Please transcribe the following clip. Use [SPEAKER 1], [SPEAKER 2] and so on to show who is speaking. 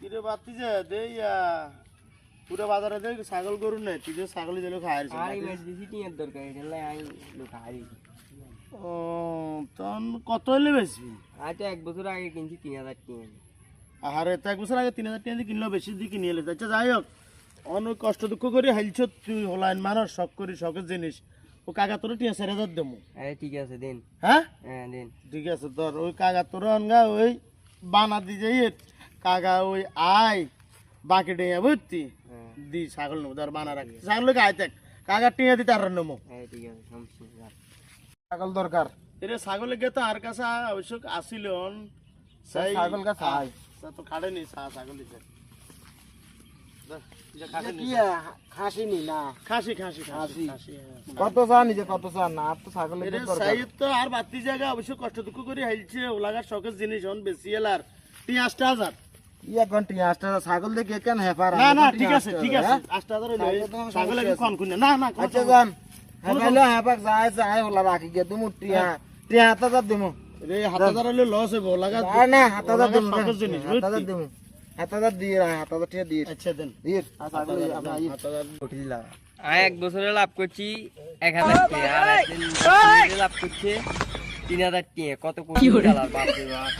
[SPEAKER 1] কিরে বাতি যে দেইয়া পুরো বাজারে দেখ ছাগল গরু নাই তুই যে ছাগলই দিলে খাইছ
[SPEAKER 2] আর ইমার্জেন্সি টিয়ার দরকার এটালে আই লোক হারি
[SPEAKER 1] ও তখন কত হইলে বেশি
[SPEAKER 2] আচ্ছা 1 বছর আগে কিনছি 3000 টাকা
[SPEAKER 1] আরে তো 1 বছর আগে 3000 টাকা দিয়ে কিনলো বেশি দিয়ে কিনে এলে আচ্ছা যাই হোক অনেক কষ্ট দুঃখ করে হাইলছ তুই হলাইন মানুষ শখ করি শখের জিনিস ও কাকা তোর টিয়া 4000 দেবো
[SPEAKER 2] আরে ঠিক আছে দেন
[SPEAKER 1] হ্যাঁ
[SPEAKER 2] হ্যাঁ দেন
[SPEAKER 1] ঠিক আছে তোর ওই কাকা তোর অনগা ওই বানা দি যাই কাকা ওই আয় বাকি টিয়া বুঝতি দি ছাগল নেবো তোর বানা রাখি ছাগলকে আয় থাক কাকা টিয়া দিতে আর নেবো
[SPEAKER 2] হ্যাঁ ঠিক আছে সমস্যা নেই
[SPEAKER 1] ছাগল দরকার এরে ছাগলের গে তো আর কাছে আবশ্যক আসিল
[SPEAKER 2] ছাগল কাছে আয়
[SPEAKER 1] তো খাড়ে নি ছাগল দিতে
[SPEAKER 2] খাসি নি না
[SPEAKER 1] খাসি খাসি খাসি
[SPEAKER 2] কত চান নিজে কত চান না আর তো ছাগলের
[SPEAKER 1] এরে সাইদ তো আর বাতি জায়গা অবশ্য কষ্ট দুঃখ করে হাইলছে ওলাগার শখের জিনিস হন বেশি এলার 50,000
[SPEAKER 2] ইয়া ঘন্টি আসটা ছাগল দেখে কেন হেফার
[SPEAKER 1] না না ঠিক আছে 8000 হইলো ছাগল কি কোন কোন না না
[SPEAKER 2] আচ্ছা যান হেফাইলো হেফাক যায় যায় ওলা রাখি গে তুমি টিয়া টিয়া হাতা দিমু
[SPEAKER 1] রে 7000 হইলো লস হইব ওলাগা
[SPEAKER 2] না হাতা দিমু
[SPEAKER 1] শখের জিনিস
[SPEAKER 2] হাতা দিমু হাতা দিয়ে হাতা টিয়া দিয়ে
[SPEAKER 1] আচ্ছা দেন
[SPEAKER 2] দিয়ে ছাগল আপনি উঠি দিলা 1 বছরে লাভ করছি 1000 টাকা আর 3 লাভ করছে 3000 টাকা কত কোটি ডলার বাপ রে বাপ